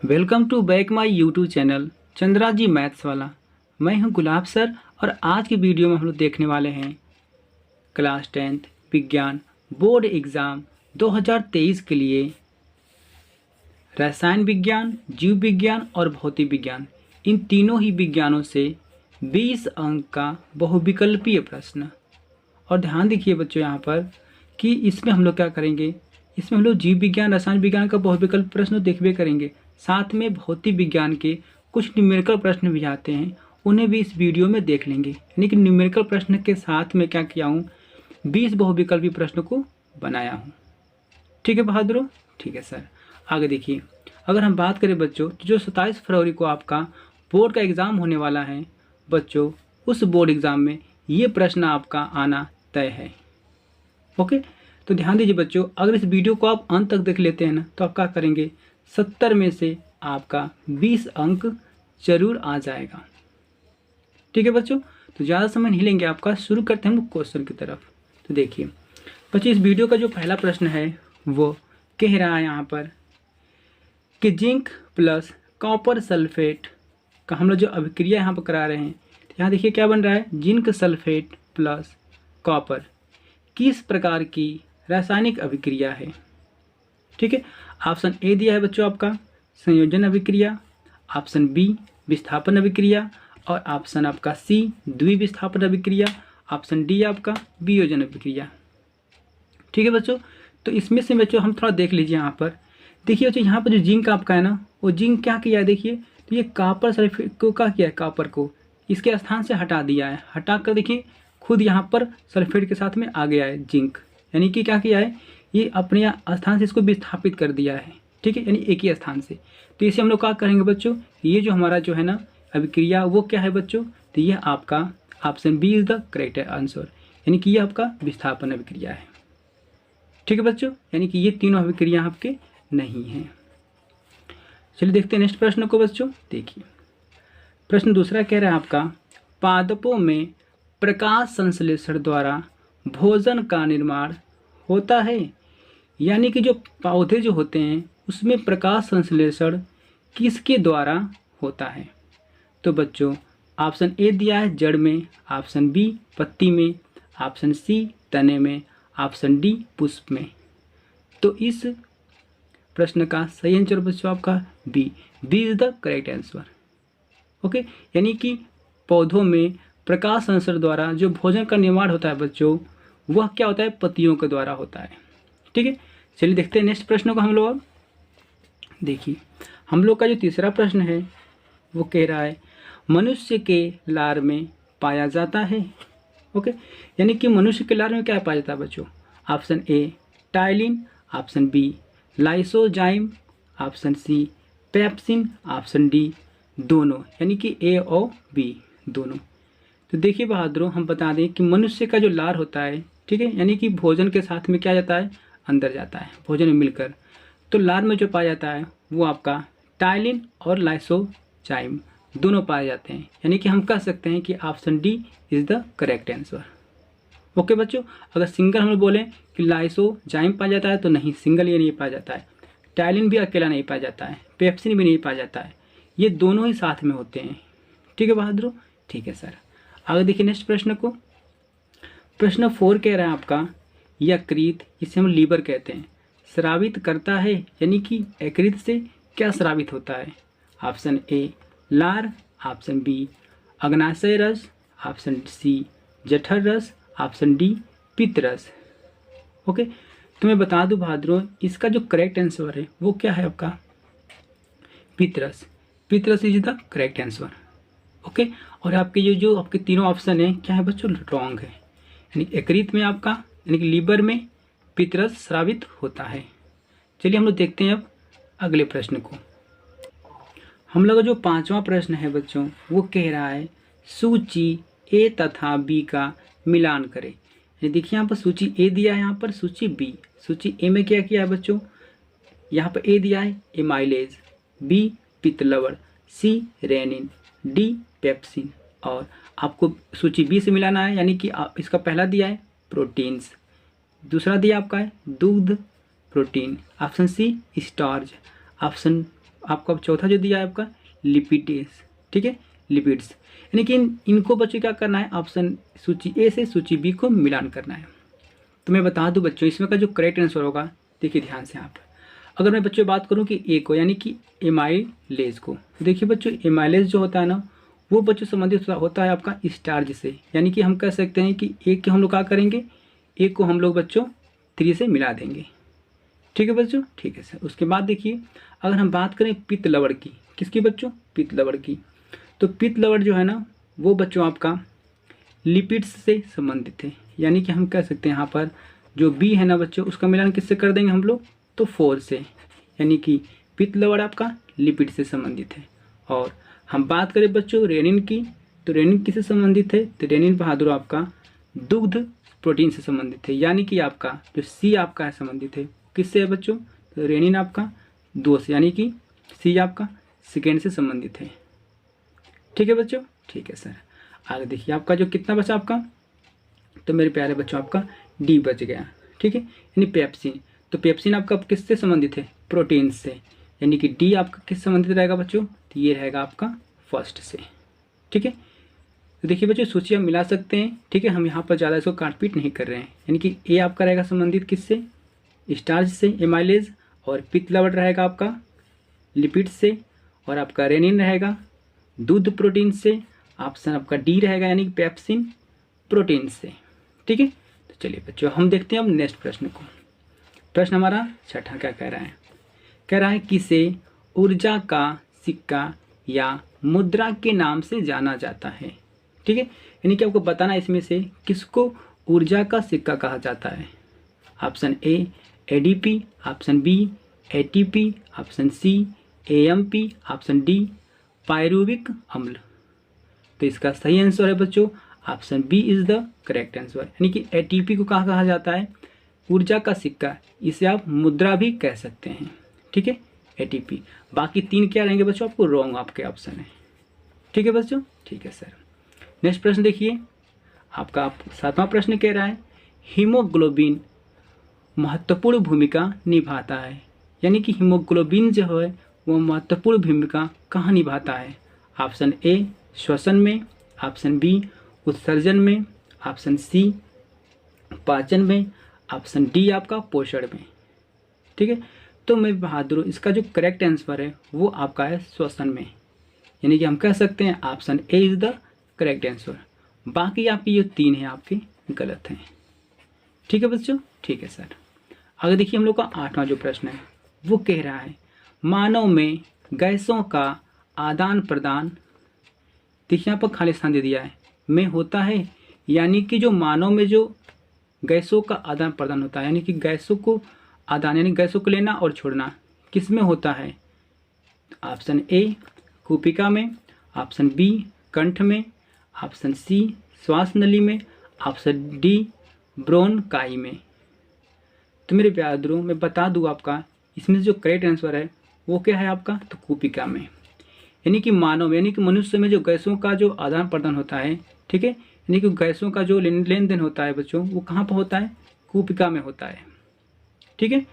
Welcome to back my YouTube channel Chandra ji maths वाला। मैं हूं गुलाब सर और आज की वीडियो में हम लोग देखने वाले हैं क्लास 10th विज्ञान बोर्ड एग्ज़ाम 2023 के लिए रसायन विज्ञान, जीव विज्ञान और भौतिक विज्ञान, इन तीनों ही विज्ञानों से 20 अंक का बहुविकल्पीय प्रश्न। और ध्यान देखिए बच्चों यहाँ पर कि इसमें हम लोग क्या करेंगे, इसमें हम लोग जीव विज्ञान, रसायन विज्ञान का बहुविकल्प प्रश्न देखबे करेंगे, साथ में भौतिक विज्ञान के कुछ न्यूमेरिकल प्रश्न भी आते हैं, उन्हें भी इस वीडियो में देख लेंगे। यानी कि न्यूमेरिकल प्रश्न के साथ में क्या किया हूँ, 20 बहुविकल्पी प्रश्नों को बनाया हूँ। ठीक है बहादुरों, ठीक है सर। आगे देखिए, अगर हम बात करें बच्चों, तो जो 27 फरवरी को आपका बोर्ड का एग्ज़ाम होने वाला है बच्चों, उस बोर्ड एग्ज़ाम में ये प्रश्न आपका आना तय है। ओके, तो ध्यान दीजिए बच्चों, अगर इस वीडियो को आप अंत तक देख लेते हैं ना, तो आप क्या करेंगे, 70 में से आपका 20 अंक जरूर आ जाएगा। ठीक है बच्चों, तो ज़्यादा समय नहीं लेंगे आपका, शुरू करते हैं हम क्वेश्चन की तरफ। तो देखिए बच्चों, इस वीडियो का जो पहला प्रश्न है वो कह रहा है यहाँ पर कि जिंक प्लस कॉपर सल्फेट का हम लोग जो अभिक्रिया यहाँ पर करा रहे हैं, तो यहाँ देखिए क्या बन रहा है, जिंक सल्फेट प्लस कॉपर किस प्रकार की रासायनिक अभिक्रिया है। ठीक है, ऑप्शन ए दिया है बच्चों आपका संयोजन अभिक्रिया, ऑप्शन बी विस्थापन अभिक्रिया और ऑप्शन आपका सी द्विविस्थापन अभिक्रिया, ऑप्शन डी आपका वियोजन अभिक्रिया। ठीक है बच्चों, तो इसमें से बच्चों हम थोड़ा देख लीजिए यहाँ पर। देखिए बच्चों, यहाँ पर जो जिंक आपका है ना, वो जिंक क्या किया है, देखिए तो ये कॉपर सल्फेट को क्या किया है, कॉपर को इसके स्थान से हटा दिया है, हटा कर देखिए खुद यहाँ पर सल्फेट के साथ में आ गया है जिंक, यानी कि क्या किया है, ये अपने स्थान से इसको विस्थापित कर दिया है। ठीक है, यानी एक ही स्थान से। तो इसे हम लोग क्या करेंगे बच्चों, ये जो हमारा जो है ना अभिक्रिया, वो क्या है बच्चों, तो ये आपका option B is the correct answer, यानी कि ये आपका विस्थापन अभिक्रिया है। ठीक है बच्चों, यानी कि ये तीनों अभिक्रिया आपके नहीं हैं। चलिए देखते हैं नेक्स्ट प्रश्न को बच्चों। देखिए प्रश्न दूसरा कह रहा है आपका, पादपों में प्रकाश संश्लेषण द्वारा भोजन का निर्माण होता है। यानी कि जो पौधे जो होते हैं उसमें प्रकाश संश्लेषण किसके द्वारा होता है। तो बच्चों ऑप्शन ए दिया है जड़ में, ऑप्शन बी पत्ती में, ऑप्शन सी तने में, ऑप्शन डी पुष्प में। तो इस प्रश्न का सही आंसर बच्चों आपका B is the correct answer. Okay, यानी कि पौधों में प्रकाश संश्लेषण द्वारा जो भोजन का निर्माण होता है बच्चों, वह क्या होता है, पत्तियों के द्वारा होता है। ठीक है, चलिए देखते हैं नेक्स्ट प्रश्न को हम लोग। अब देखिए हम लोग का जो तीसरा प्रश्न है वो कह रहा है, मनुष्य के लार में पाया जाता है। ओके, यानी कि मनुष्य के लार में क्या पाया जाता है बच्चों, option A ptyalin, option B lysozyme, option C pepsin, option D दोनों, यानी कि ए और बी दोनों। तो देखिए बहादुरों, हम बता दें कि मनुष्य का जो लार होता है, ठीक है, यानी कि भोजन के साथ में क्या जाता है, अंदर जाता है भोजन में मिलकर। तो लार में जो पाया जाता है वो आपका टाइलिन और लाइसोजाइम दोनों पाए जाते हैं, यानी कि हम कह सकते हैं कि option D is the correct answer. Okay बच्चों, अगर सिंगल हम बोलें कि लाइसोजाइम पाया जाता है तो नहीं, सिंगल ये नहीं पाया जाता है, टाइलिन भी अकेला नहीं पाया जाता है, पेप्सिन भी नहीं पाया जाता है, ये दोनों ही साथ में होते हैं। ठीक है बहादुर, ठीक है सर। आगे देखिए नेक्स्ट प्रश्न को। प्रश्न 4 कह रहा है आपका, यकृत, इसे हम लीवर कहते हैं, स्रावित करता है, यानी कि यकृत से क्या स्रावित होता है। ऑप्शन ए लार, ऑप्शन बी अग्नाशय रस, ऑप्शन सी जठर रस, ऑप्शन डी पित्त रस। ओके, तो मैं बता दूं बहादुरों, इसका जो करेक्ट आंसर है वो क्या है आपका पित्त रस। पित्त रस is the correct answer. Okay, और आपके जो आपके तीनों ऑप्शन है क्या है बच्चों, रॉन्ग है। यानी यकृत में आपका, यानी कि लीवर में पित्त रस स्रावित होता है। चलिए हम लोग देखते हैं अब अगले प्रश्न को। हम लोग का जो 5वां प्रश्न है बच्चों वो कह रहा है, सूची ए तथा बी का मिलान करें। ये देखिए यहाँ पर सूची ए दिया है, यहाँ पर सूची बी। सूची ए में क्या किया है बच्चों, यहाँ पर ए दिया है एमाइलेज, बी पित्त लवण, सी रेनिन, डी पेप्सिन, और आपको सूची बी से मिलाना है। यानी कि आप इसका पहला दिया है प्रोटीन्स, दूसरा दिया आपका है दूध protein, option C starch, option आपका चौथा जो दिया है आपका लिपिडेस, ठीक है, लिपिड्स। यानी कि इनको बच्चों क्या करना है, ऑप्शन सूची ए से सूची बी को मिलान करना है। तो मैं बता दूं बच्चों इसमें का जो करेक्ट आंसर होगा, देखिए ध्यान से आप, अगर मैं बच्चों बात करूं कि ए को यानी कि एमाइलेज को, देखिए बच्चों एमाइलेज जो होता है ना वो बच्चों संबंधित होता है आपका स्टार्च से। यानी कि हम कह सकते हैं कि ए के हम लोग क्या करेंगे, ए को हम लोग बच्चों 3 से मिला देंगे, ठीक है बच्चों, ठीक है सर। उसके बाद देखिए अगर हम बात करें पित्त लवण की, किसकी बच्चों, पित्त लवण की, तो पित्त लवण जो है ना वो बच्चों आपका लिपिड्स से संबंधित है। यानी कि हम कह सकते हैं यहाँ पर जो बी है ना बच्चों उसका मिलान किससे कर देंगे हम लोग, तो 4 से। यानी कि पित्त लवण आपका लिपिड से संबंधित है। और हम बात करें बच्चों रेनिन की, तो रेनिन किससे संबंधित है, तो रेनिन बहादुर आपका दुग्ध प्रोटीन से संबंधित है। यानी कि आपका जो सी आपका है संबंधित है किससे है बच्चों, तो रेनिन आपका 2 से, यानी कि सी आपका सेकेंड से संबंधित है, ठीक है बच्चों, ठीक है सर। आगे देखिए आपका जो कितना बचा आपका, तो मेरे प्यारे बच्चों आपका डी बच गया, ठीक है, यानी पेप्सिन। तो पेप्सिन आपका किससे संबंधित है, प्रोटीन से। यानी कि डी आपका किस संबंधित रहेगा बच्चों, तो ये रहेगा आपका फर्स्ट से, ठीक है। तो देखिए बच्चों सूची हम मिला सकते हैं, ठीक है, हम यहाँ पर ज़्यादा इसको काटपीट नहीं कर रहे हैं। यानी कि ए आपका रहेगा संबंधित किससे, स्टार्च से एमाइलेज, और पित्त लवण रहेगा आपका लिपिड से, और आपका रेनिन रहेगा दूध प्रोटीन से, ऑप्शन आपका डी रहेगा यानी कि पेप्सिन प्रोटीन से, ठीक है। तो चलिए बच्चों हम देखते हैं अब नेक्स्ट प्रश्न को। प्रश्न हमारा छठा क्या कह रहा है, कह रहा है किसे ऊर्जा का सिक्का या मुद्रा के नाम से जाना जाता है, ठीक है। यानी कि आपको बताना इसमें से किसको ऊर्जा का सिक्का कहा जाता है। Option A ADP, option B ATP, option C AMP, option D pyruvic अम्ल। तो इसका सही आंसर है बच्चों option B is the correct answer. यानी कि एटीपी को कहा जाता है ऊर्जा का सिक्का, इसे आप मुद्रा भी कह सकते हैं, ठीक है, एटीपी। बाकी 3 क्या रहेंगे बच्चों, आपको रॉन्ग आपके ऑप्शन है, ठीक है बच्चों, ठीक है सर। नेक्स्ट प्रश्न देखिए आपका 7वां प्रश्न कह रहा है हीमोग्लोबिन महत्वपूर्ण भूमिका निभाता है। यानी कि हीमोग्लोबिन जो है वो महत्वपूर्ण भूमिका कहाँ निभाता है। ऑप्शन ए श्वसन में, ऑप्शन बी उत्सर्जन में, ऑप्शन सी पाचन में, ऑप्शन डी आपका पोषण में, ठीक है। तो मैं बहादुर इसका जो करेक्ट आंसर है वो आपका है श्वसन में। यानी कि हम कह सकते हैं option A is the correct answer. बाकी आपकी ये 3 है आपके गलत हैं, ठीक है बच्चों, ठीक है सर। आगे देखिए हम लोग का 8वां जो प्रश्न है वो कह रहा है मानव में गैसों का आदान प्रदान, देखिए यहाँ पर खाली स्थान दे दिया है में होता है। यानी कि जो मानव में जो गैसों का आदान प्रदान होता है, यानी कि गैसों को आदान यानी गैसों को लेना और छोड़ना किस में होता है। ऑप्शन ए कूपिका में, ऑप्शन बी कंठ में, ऑप्शन सी श्वास नली में, ऑप्शन डी ब्रोनकाई में। तो मेरे प्यारों मैं बता दूं आपका इसमें जो करेक्ट आंसर है वो क्या है आपका, तो कूपिका में। यानी कि मानव यानी कि मनुष्य में जो गैसों का जो आदान प्रदान होता है, ठीक है, यानी कि गैसों का जो लेन देन होता है बच्चों वो कहाँ पर होता है, कूपिका में होता है, ठीक है।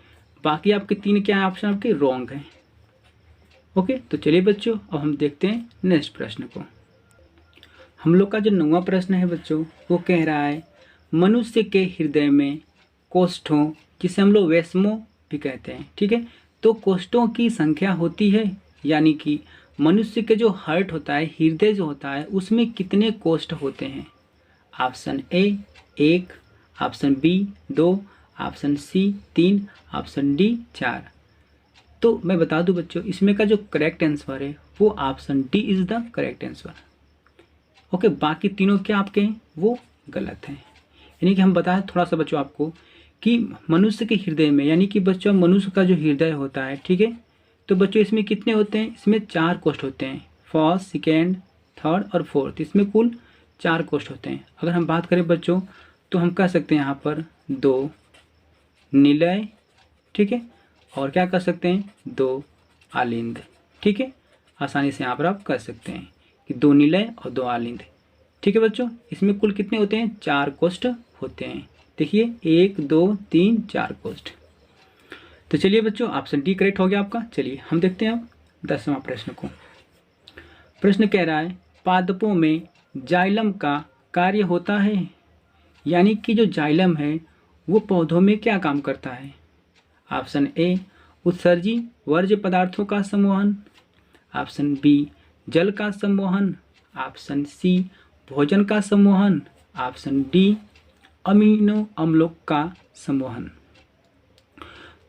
बाकी आपके 3 क्या है ऑप्शन आपके रॉन्ग हैं, ओके। तो चलिए बच्चों अब हम देखते हैं नेक्स्ट प्रश्न को। हम लोग का जो 9वां प्रश्न है बच्चों वो कह रहा है मनुष्य के हृदय में कोष्ठों, जिसे हम लोग वैष्मो भी कहते हैं, ठीक है, तो कोष्ठों की संख्या होती है। यानी कि मनुष्य के जो हार्ट होता है, हृदय जो होता है उसमें कितने कोष्ठ होते हैं। Option A 1, option B 2, option C 3, option D 4। तो मैं बता दूं बच्चों इसमें का जो करेक्ट आंसर है वो option D is the correct answer, okay. बाकी तीनों क्या आपके हैं वो गलत हैं। यानी कि हम बताएं थोड़ा सा बच्चों आपको कि मनुष्य के हृदय में, यानी कि बच्चों मनुष्य का जो हृदय होता है, ठीक है, तो बच्चों इसमें कितने होते हैं, इसमें 4 कोष्ठ होते हैं, फर्स्ट, सेकेंड, थर्ड और फोर्थ, इसमें कुल 4 कोष्ठ होते हैं। अगर हम बात करें बच्चों तो हम कह सकते हैं यहाँ पर 2 निलय, ठीक है, और क्या कर सकते हैं 2 आलिंद, ठीक है। आसानी से यहाँ पर आप कह सकते हैं कि 2 निलय और 2 आलिंद, ठीक है बच्चों। इसमें कुल कितने होते हैं 4 कोष्ठ होते हैं, देखिए 1 2 3 4 कोष्ठ। तो चलिए बच्चों ऑप्शन डी करेक्ट हो गया आपका। चलिए हम देखते हैं अब 10वां प्रश्न को। प्रश्न कह रहा है पादपों में जाइलम का कार्य होता है, यानी कि जो जाइलम है वो पौधों में क्या काम करता है। ऑप्शन ए उत्सर्जी वर्ज्य पदार्थों का संवहन, ऑप्शन बी जल का संवहन, ऑप्शन सी भोजन का संवहन, ऑप्शन डी अमीनो अम्लों का संवहन।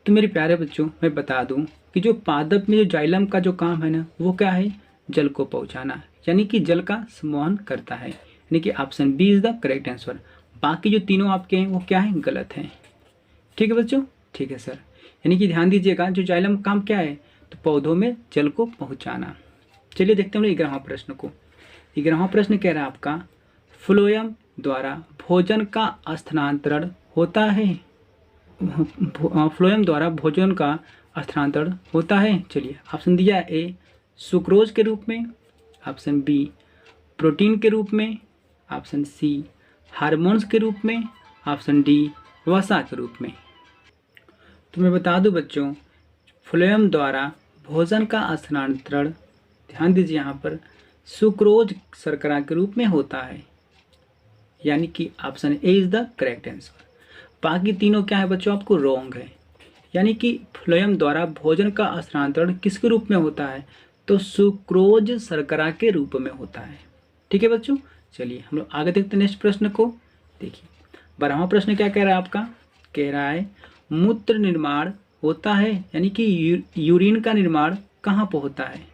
तो मेरे प्यारे बच्चों मैं बता दूं कि जो पादप में जो जाइलम का जो काम है ना वो क्या है, जल को पहुंचाना, यानी कि जल का संवहन करता है, यानी कि option B is the correct answer. बाकी जो तीनों आपके हैं वो क्या है, गलत हैं। ठीक है बच्चों, ठीक है सर। यानी कि ध्यान दीजिएगा जो जाइलम काम क्या है, तो पौधों में जल को पहुंचाना। चलिए देखते हैं 11वां प्रश्न को। 11वां प्रश्न कह रहा है आपका फ्लोएम द्वारा भोजन का स्थानांतरण होता है। फ्लोएम द्वारा भोजन का स्थानांतरण होता है। चलिए ऑप्शन दिया ए सुक्रोज के रूप में, ऑप्शन बी प्रोटीन के रूप में, ऑप्शन सी हार्मोन्स के रूप में, ऑप्शन डी वसा के रूप में। तो मैं बता दूं बच्चों फ्लोएम द्वारा भोजन का स्थानांतरण, ध्यान दीजिए यहाँ पर सुक्रोज शर्करा के रूप में होता है, यानी कि option A is the correct answer. बाकी तीनों क्या है बच्चों, आपको रॉन्ग है। यानी कि फ्लोएम द्वारा भोजन का स्थानांतरण किसके रूप में होता है, तो सुक्रोज शर्करा के रूप में होता है। ठीक है बच्चों, चलिए हम लोग आगे देखते हैं नेक्स्ट प्रश्न को। देखिए 12वां प्रश्न क्या कह रहा है आपका, कह रहा है मूत्र निर्माण होता है, यानी कि यूरिन का निर्माण कहाँ पर होता है।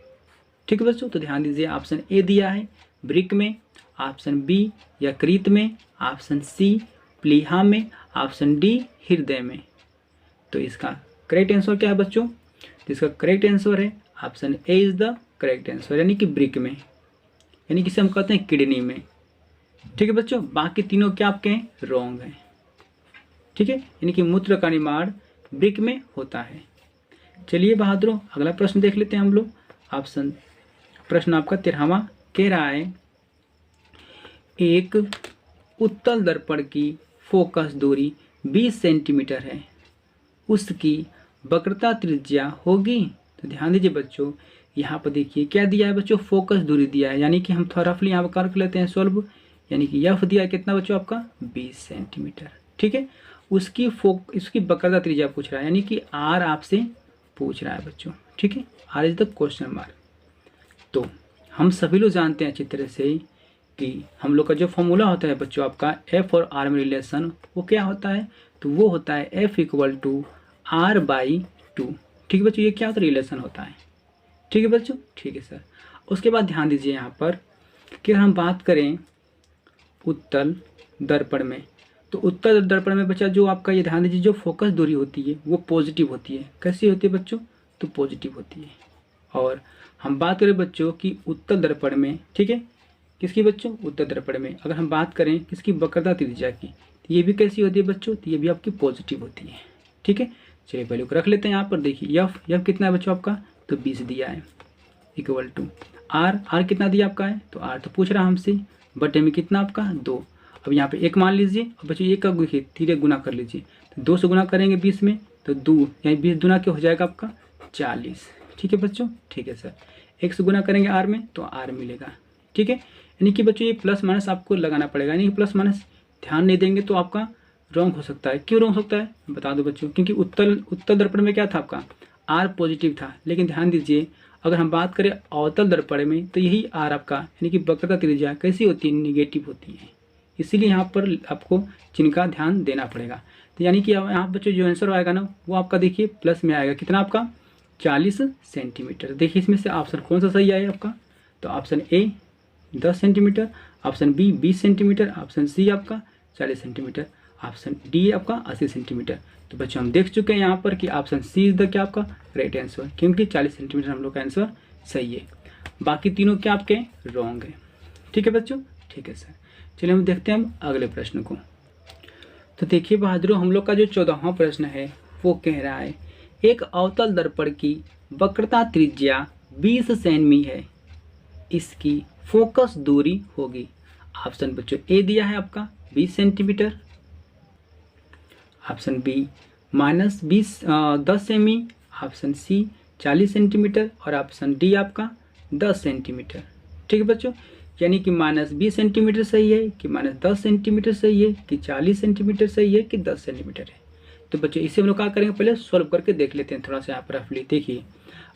ठीक है बच्चों, तो ध्यान दीजिए ऑप्शन ए दिया है वृक्क में, ऑप्शन बी यकृत में, ऑप्शन सी प्लीहा में, ऑप्शन डी हृदय में। तो इसका करेक्ट आंसर क्या है बच्चों, तो इसका करेक्ट आंसर है option A is the correct answer, यानी कि वृक्क में, यानी कि इसे हम कहते हैं किडनी में। ठीक है बच्चों, बाकी तीनों क्या आपके हैं, रॉन्ग हैं। ठीक है, यानी कि मूत्र का निर्माण वृक्क में होता है। चलिए बहादुरों अगला प्रश्न देख लेते हैं हम लोग। ऑप्शन प्रश्न आपका 13वां कह रहा है एक उत्तल दर्पण की फोकस दूरी 20 सेंटीमीटर है, उसकी वक्रता त्रिज्या होगी। तो ध्यान दीजिए बच्चों यहाँ पर देखिए क्या दिया है बच्चों, फोकस दूरी दिया है, यानी कि हम थोड़ा रफली यहाँ पर कर लेते हैं सॉल्व। यानी कि यफ दिया है कितना बच्चों आपका 20 सेंटीमीटर। ठीक है, उसकी वक्रता त्रिज्या पूछ रहा है, यानी कि आर आपसे पूछ रहा है बच्चों। ठीक है, R is the question mark. तो हम सभी लोग जानते हैं अच्छी तरह से कि हम लोग का जो फॉर्मूला होता है बच्चों आपका एफ और आर में रिलेशन वो क्या होता है, तो वो होता है F equal to R by 2। ठीक है बच्चों, ये क्या होता है, रिलेशन होता है। ठीक है बच्चों, ठीक है सर। उसके बाद ध्यान दीजिए यहाँ पर कि हम बात करें उत्तल दर्पण में, तो उत्तल दर्पण में बच्चा जो आपका ये ध्यान दीजिए जो फोकस दूरी होती है वो पॉजिटिव होती है। कैसी होती है बच्चों, तो पॉजिटिव होती है। और हम बात करें बच्चों कि उत्तल दर्पण में, ठीक है किसकी बच्चों, उत्तल दर्पण में अगर हम बात करें किसकी वक्रता त्रिज्या की, तो ये भी कैसी होती है बच्चों, तो ये भी आपकी पॉजिटिव होती है। ठीक है, चलिए वैल्यू को रख लेते हैं यहाँ पर। देखिए यफ कितना है बच्चों आपका, तो 20 दिया है, इक्वल टू आर कितना दिया आपका है, तो आर तो पूछ रहा है हमसे, बटे में कितना आपका 2। अब यहाँ पे 1 मान लीजिए, और बच्चों एक का देखिए धीरे गुना कर लीजिए, तो 2 से गुना करेंगे 20 में, तो 2 यानी 20 दुना क्या हो जाएगा आपका 40। ठीक है बच्चों, ठीक है सर। 1 से गुना करेंगे आर में तो आर मिलेगा। ठीक है, यानी कि बच्चों ये प्लस माइनस आपको लगाना पड़ेगा, यानी कि प्लस माइनस ध्यान नहीं देंगे तो आपका रॉन्ग हो सकता है। क्यों रॉन्ग हो सकता है बता दो बच्चों, क्योंकि उत्तल दर्पण में क्या था आपका आर पॉजिटिव था, लेकिन ध्यान दीजिए अगर हम बात करें अवतल दर्पण में तो यही आर आपका यानी कि वक्रता त्रिज्या कैसी होती है, निगेटिव होती है। इसीलिए यहाँ पर आपको चिन्ह का ध्यान देना पड़ेगा। तो यानी कि यहाँ बच्चों जो आंसर आएगा ना वो आपका देखिए प्लस में आएगा, कितना आपका 40 सेंटीमीटर। देखिए इसमें से ऑप्शन कौन सा सही आएगा आपका, तो option A 10 centimetre, option B 20 centimetre, option C आपका 40 सेंटीमीटर, ऑप्शन डी आपका 80 सेंटीमीटर। तो बच्चों हम देख चुके हैं यहाँ पर कि ऑप्शन सी इज द क्या आपका राइट आंसर, क्योंकि 40 सेंटीमीटर हम लोग का आंसर सही है। बाकी तीनों क्या आपके रॉन्ग है। ठीक है बच्चों, ठीक है सर। चलिए हम देखते हैं हम अगले प्रश्न को। तो देखिए बहादुरों हम लोग का जो 14वां प्रश्न है वो कह रहा है एक अवतल दर्पण की वक्रता त्रिज्या 20 सेमी है, इसकी फोकस दूरी होगी। ऑप्शन बच्चों ए दिया है आपका 20 centimetre, option B -10 cm, option C 40 centimetre और ऑप्शन डी आपका 10 सेंटीमीटर। ठीक है बच्चों, यानी कि -20 सेंटीमीटर सही है कि -10 सेंटीमीटर सही है कि 40 सेंटीमीटर सही है कि 10 सेंटीमीटर है। तो बच्चों इसे हम लोग क्या करेंगे, पहले सॉल्व करके देख लेते हैं थोड़ा सा। यहाँ पर रफली देखिए,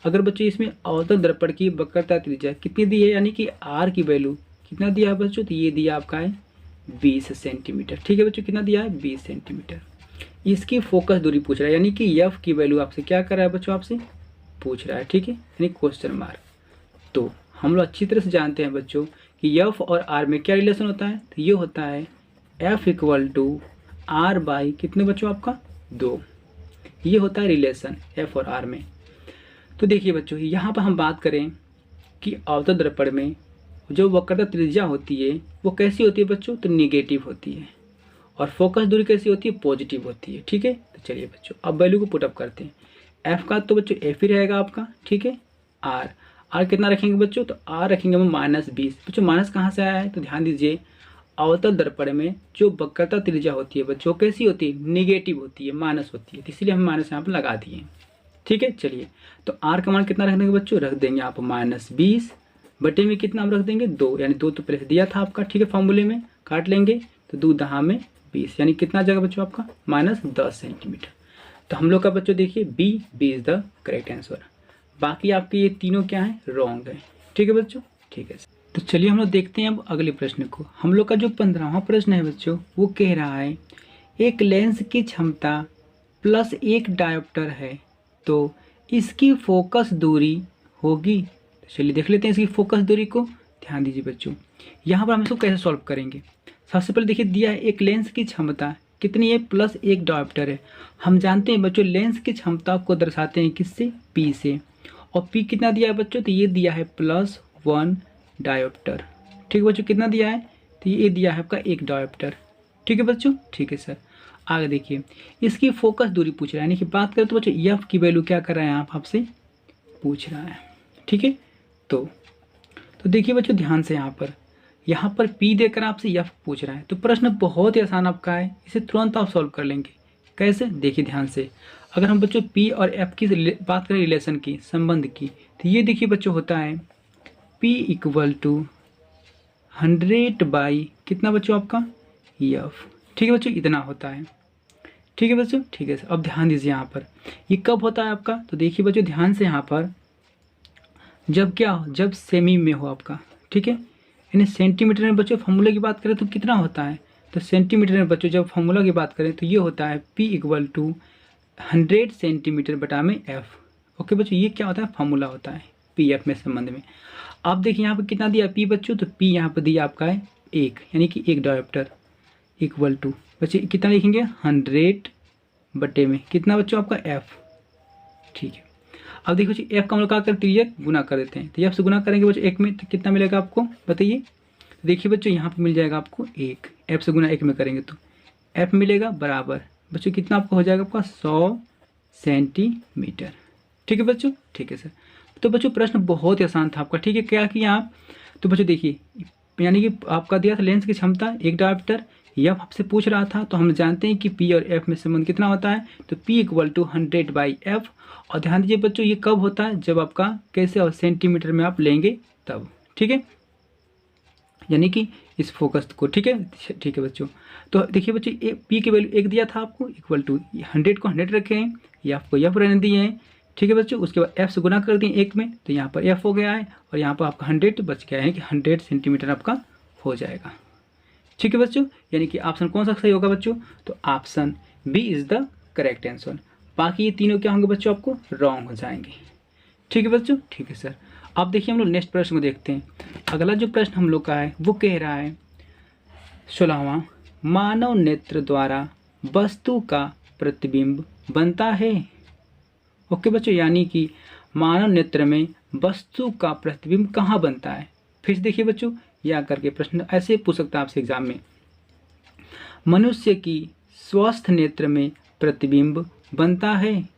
अगर बच्चों इसमें अवतल दर्पण की वक्रता त्रिज्या कितनी दी है, यानी कि आर की वैल्यू कितना दिया है बच्चों, तो ये दिया आपका है 20 सेंटीमीटर। ठीक है बच्चों, कितना दिया है 20 सेंटीमीटर। इसकी फोकस दूरी पूछ रहा है, यानी कि एफ की वैल्यू आपसे क्या कर रहा है बच्चों, आपसे पूछ रहा है। ठीक है, यानी क्वेश्चन मार्क। तो हम लोग अच्छी तरह से जानते हैं बच्चों कि एफ और आर में क्या रिलेशन होता है, तो ये होता है F equal to R by कितने बच्चों आपका 2। ये होता है रिलेशन एफ और आर में। तो देखिए बच्चों, यहाँ पर हम बात करें कि अवतल दर्पण में जो वक्रता त्रिज्या होती है वो कैसी होती है बच्चों, तो निगेटिव होती है, और फोकस दूरी कैसी होती है, पॉजिटिव होती है। ठीक है, तो चलिए बच्चों अब वैल्यू को पुटअप करते हैं। एफ का तो बच्चों एफ ही रहेगा आपका। ठीक है, आर कितना रखेंगे बच्चों, तो आर रखेंगे हम -20। बच्चों माइनस कहाँ से आया है, तो ध्यान दीजिए, अवतल दर्पण में जो वक्रता त्रिज्या होती है बच्चों कैसी होती है, निगेटिव होती है, माइनस होती है, तो इसलिए हम माइनस यहाँ पर लगा दिए। ठीक है, चलिए तो आर का मान कितना रख देंगे बच्चों, रख देंगे आप -20 बटे में कितना हम रख देंगे 2, यानी 2 तो पहले दिया था आपका। ठीक है, फॉर्मूले में काट लेंगे तो 2 दहा में 20, यानी कितना जगह बच्चों आपका -10 सेंटीमीटर। तो हम लोग का बच्चों देखिए B is the correct answer. बाकी आपके ये तीनों क्या है, रॉन्ग है। ठीक है बच्चों, ठीक है। तो चलिए हम लोग देखते हैं अब अगले प्रश्न को। हम लोग का जो 15वां प्रश्न है बच्चों, वो कह रहा है एक लेंस की क्षमता +1 डायोप्टर है तो इसकी फोकस दूरी होगी। चलिए देख लेते हैं इसकी फोकस दूरी को। ध्यान दीजिए बच्चों, यहाँ पर हम इसको कैसे सॉल्व करेंगे। सबसे पहले देखिए दिया है एक लेंस की क्षमता कितनी है, +1 डायोप्टर है। हम जानते हैं बच्चों लेंस की क्षमता को दर्शाते हैं किससे, P से, और P कितना दिया है बच्चों, तो ये दिया है +1 डायोप्टर। ठीक है बच्चों, कितना दिया है, तो ये दिया है आपका 1 डायोप्टर। ठीक है बच्चों, ठीक है सर। आगे देखिए इसकी फोकस दूरी पूछ रहा है, यानी कि बात करें तो बच्चों एफ की वैल्यू क्या कर रहा है, आप आपसे पूछ रहा है। ठीक है, तो देखिए बच्चों ध्यान से, यहाँ पर P देकर आपसे एफ पूछ रहा है, तो प्रश्न बहुत ही आसान आपका है, इसे तुरंत आप सॉल्व कर लेंगे। कैसे, देखिए ध्यान से, अगर हम बच्चों P और F की बात करें रिलेशन की, संबंध की, तो ये देखिए बच्चों होता है P इक्वल टू 100 बाई कितना बच्चों आपका एफ। ठीक है बच्चों, इतना होता है। ठीक है बच्चों, ठीक है। अब ध्यान दीजिए यहाँ पर ये कब होता है आपका, तो देखिए बच्चों ध्यान से, यहाँ पर जब क्या हो, जब सेमी में हो आपका। ठीक है, यानी सेंटीमीटर में बच्चों फॉर्मूला की बात करें तो कितना होता है, तो सेंटीमीटर में बच्चों जब फॉर्मूला की बात करें तो ये होता है P इक्वल टू 100 सेंटीमीटर बटा में F। ओके बच्चों, ये क्या होता है, फॉर्मूला होता है PF में संबंध में। आप देखिए यहाँ पर कितना दिया P बच्चों, तो P यहाँ पर दिया आपका है 1, यानी कि 1 डायोप्टर इक्वल टू बच्चों कितना लिखेंगे 100 बटे में कितना बच्चों आपका F। ठीक है, अब देखो जी F का हम लोग क्या करते हैं, गुना कर देते हैं, तो F से गुना करेंगे बच्चों 1 में, तो कितना मिलेगा आपको बताइए। देखिए बच्चों यहाँ पे मिल जाएगा आपको 1, F से गुना 1 में करेंगे तो F मिलेगा बराबर बच्चों कितना आपको हो जाएगा आपका 100 सेंटीमीटर। ठीक है बच्चों, ठीक है सर। तो बच्चों प्रश्न बहुत ही आसान था आपका। ठीक है, क्या किया आप, तो बच्चों देखिए यानी कि आपका दिया था लेंस की क्षमता 1 डायोप्टर, एफ आपसे पूछ रहा था, तो हम जानते हैं कि P और F में संबंध कितना होता है, तो P equal to 100 by F। और ध्यान दीजिए बच्चों ये कब होता है, जब आपका कैसे और सेंटीमीटर में आप लेंगे तब। ठीक है, यानी कि इस फोकस को। ठीक है, ठीक है बच्चों। तो देखिए बच्चों P की वैल्यू 1 दिया था आपको, इक्वल टू 100 को 100 रखे हैं, ये आपको F रहने दिए हैं। ठीक है बच्चों, उसके बाद F से गुना कर दिए 1 में, तो यहाँ पर F हो गया है, और यहाँ पर आपका 100 बच गया है कि 100 सेंटीमीटर आपका हो जाएगा। ठीक है बच्चों, यानी कि ऑप्शन कौन सा सही होगा बच्चों, तो option B is the correct answer. बाकी ये तीनों क्या होंगे बच्चों, आपको रॉन्ग हो जाएंगे। ठीक है बच्चों, ठीक है सर। अब देखिए हम लोग नेक्स्ट प्रश्न को देखते हैं। अगला जो प्रश्न हम लोग का है वो कह रहा है 16वां, मानव नेत्र द्वारा वस्तु का प्रतिबिंब बनता है। ओके बच्चों, यानी कि मानव नेत्र में वस्तु का प्रतिबिंब कहाँ बनता है। फिर से देखिए बच्चों, या करके प्रश्न ऐसे पूछ सकता है आपसे एग्जाम में, मनुष्य की स्वस्थ नेत्र में प्रतिबिंब बनता है।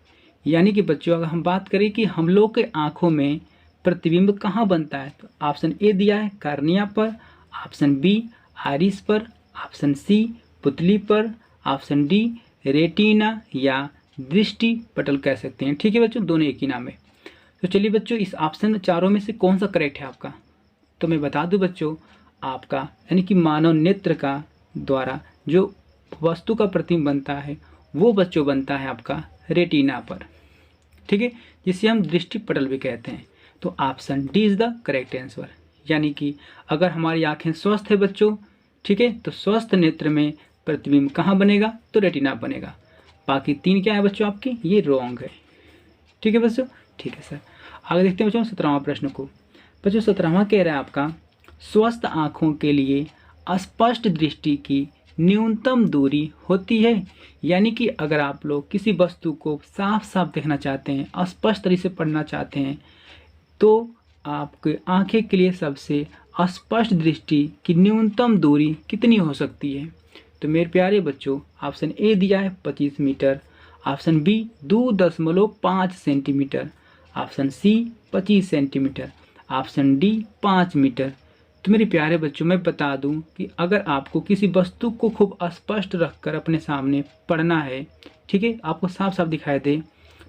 यानी कि बच्चों अगर हम बात करें कि हम लोग के आंखों में प्रतिबिंब कहाँ बनता है, तो ऑप्शन ए दिया है कार्निया पर, ऑप्शन बी आइरिस पर, ऑप्शन सी पुतली पर, ऑप्शन डी रेटिना या दृष्टि पटल कह सकते हैं। ठीक है बच्चों, दोनों एक ही नाम है। तो चलिए बच्चों, इस ऑप्शन चारों में से कौन सा करेक्ट है आपका? तो मैं बता दूं बच्चों, आपका यानी कि मानव नेत्र का द्वारा जो वस्तु का प्रतिबिंब बनता है वो बच्चों बनता है आपका रेटिना पर, ठीक है, जिसे हम दृष्टि पटल भी कहते हैं। तो option D is the correct answer. यानी कि अगर हमारी आंखें स्वस्थ है बच्चों, ठीक है, तो स्वस्थ नेत्र में प्रतिबिंब कहाँ बनेगा? तो रेटिना बनेगा। बाकी 3 क्या है बच्चों आपकी? ये रॉन्ग है। ठीक है बच्चों, ठीक है सर। आगे देखते हैं बच्चों 17वां प्रश्न को। बच्चों 17वां कह रहा है आपका, स्वस्थ आँखों के लिए स्पष्ट दृष्टि की न्यूनतम दूरी होती है। यानी कि अगर आप लोग किसी वस्तु को साफ साफ देखना चाहते हैं, स्पष्ट तरीके से पढ़ना चाहते हैं, तो आपके आंखें के लिए सबसे स्पष्ट दृष्टि की न्यूनतम दूरी कितनी हो सकती है? तो मेरे प्यारे बच्चों, ऑप्शन ए दिया है 25 metre, option B 2.5 centimetre, option C 25 centimetre, option D 5 metre. तो मेरे प्यारे बच्चों, मैं बता दूं कि अगर आपको किसी वस्तु को खूब स्पष्ट रखकर अपने सामने पढ़ना है, ठीक है, आपको साफ साफ दिखाई दे,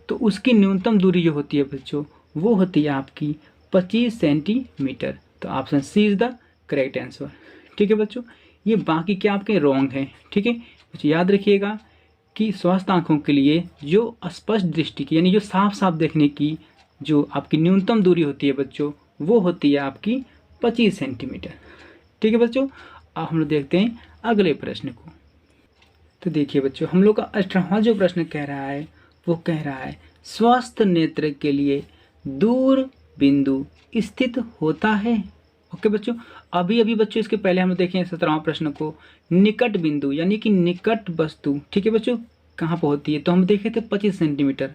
तो उसकी न्यूनतम दूरी जो होती है बच्चों, वो होती है आपकी 25 सेंटीमीटर। तो option C is the correct answer. ठीक है बच्चों, ये बाकी क्या आपके रॉन्ग हैं। ठीक है बच्चों, याद रखिएगा कि स्वस्थ आंखों के लिए जो स्पष्ट दृष्टि की यानी जो साफ साफ देखने की जो आपकी न्यूनतम दूरी होती है बच्चों, वो होती है आपकी 25 सेंटीमीटर। ठीक है बच्चों, अब हम लोग देखते हैं अगले प्रश्न को। तो देखिए बच्चों, हम लोग का 18वां जो प्रश्न कह रहा है वो कह रहा है, स्वस्थ नेत्र के लिए दूर बिंदु स्थित होता है। ओके बच्चों, अभी अभी बच्चों इसके पहले हम लोग देखें 17वां प्रश्न को, निकट बिंदु यानी कि निकट वस्तु, ठीक है बच्चों, कहाँ पर होती है? तो हम देखे थे 25 सेंटीमीटर,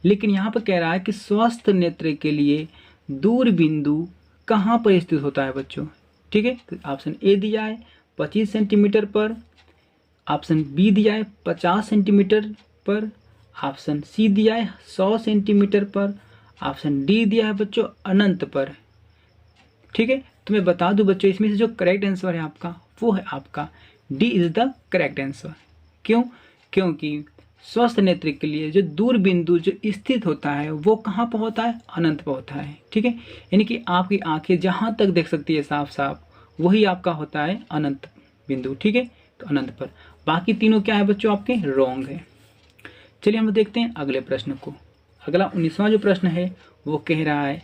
लेकिन यहाँ पर कह रहा है कि स्वस्थ नेत्र के लिए दूर बिंदु कहाँ पर स्थित होता है बच्चों? ठीक है, तो ऑप्शन ए दिया है 25 सेंटीमीटर पर, ऑप्शन बी दिया है 50 सेंटीमीटर पर, ऑप्शन सी दिया है 100 सेंटीमीटर पर, ऑप्शन डी दिया है बच्चों अनंत पर। ठीक है, तो मैं बता दूं बच्चों, इसमें से जो करेक्ट आंसर है आपका वो है आपका D is the correct answer. क्यों? क्योंकि स्वस्थ नेत्र के लिए जो दूर बिंदु जो स्थित होता है वो कहाँ पर होता है? अनंत पर होता है। ठीक है, यानी कि आपकी आंखें जहाँ तक देख सकती है साफ साफ, वही आपका होता है अनंत बिंदु। ठीक है, तो अनंत पर। बाकी तीनों क्या है बच्चों? आपके रॉन्ग है। चलिए हम देखते हैं अगले प्रश्न को। अगला 19वां जो प्रश्न है वो कह रहा है,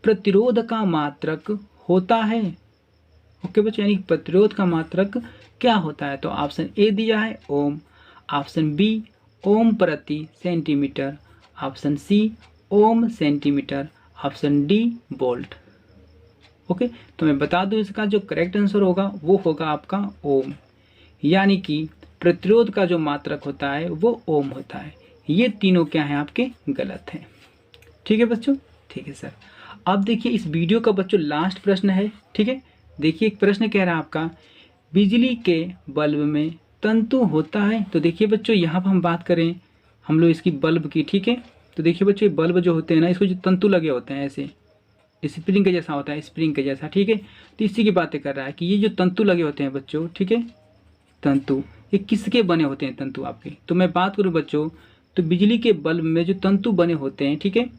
प्रतिरोध का मात्रक होता है। ओके बच्चों, यानी प्रतिरोध का मात्रक क्या होता है? तो ऑप्शन ए दिया है ओम, ऑप्शन बी ओम प्रति centimetre, option C ohm centimetre, option D volt. Okay, तो मैं बता दूं इसका जो करेक्ट आंसर होगा वो होगा आपका ओम। यानी कि प्रतिरोध का जो मात्रक होता है वो ओम होता है। ये तीनों क्या है आपके? गलत हैं। ठीक है बच्चों, ठीक है सर। अब देखिए इस वीडियो का बच्चों लास्ट प्रश्न है। ठीक है, देखिए एक प्रश्न कह रहा है आपका, बिजली के बल्ब में तंतु होता है। तो देखिए बच्चों, यहाँ पर हम बात करें हम लोग इसकी बल्ब की। ठीक है, तो देखिए बच्चों, ये बल्ब जो होते हैं ना, इसको जो तंतु लगे होते हैं ऐसे स्प्रिंग के जैसा होता है, स्प्रिंग के जैसा। ठीक है, तो इसी की बातें कर रहा है कि ये जो तंतु लगे होते हैं बच्चों, ठीक है, तंतु ये किसके बने होते हैं तंतु आपके? तो मैं बात करूँ बच्चों, तो बिजली के बल्ब में जो तंतु बने होते हैं, ठीक है,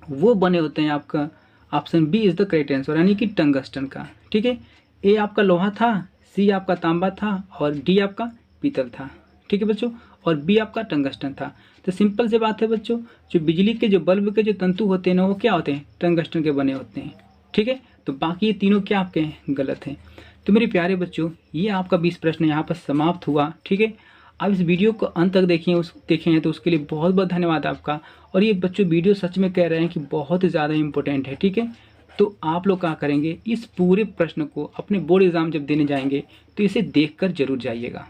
वो बने होते हैं आपका option B is the correct answer, यानी कि टंगस्टन का। ठीक है, ए आपका लोहा था, सी आपका तांबा था और डी आपका पीतल था। ठीक है बच्चों, और बी आपका टंगस्टन था। तो सिंपल से बात है बच्चों, जो बिजली के जो बल्ब के जो तंतु होते हैं ना, वो क्या होते हैं? टंगस्टन के बने होते हैं। ठीक है, तो बाकी ये तीनों क्या आपके हैं? गलत हैं। तो मेरे प्यारे बच्चों, ये आपका 20 प्रश्न यहाँ पर समाप्त हुआ। ठीक है, आप इस वीडियो को अंत तक देखें हैं तो उसके लिए बहुत बहुत धन्यवाद आपका। और ये बच्चों वीडियो सच में कह रहे हैं कि बहुत ही ज़्यादा इंपॉर्टेंट है। ठीक है, तो आप लोग क्या करेंगे, इस पूरे प्रश्न को अपने बोर्ड एग्जाम जब देने जाएंगे तो इसे देखकर जरूर जाइएगा।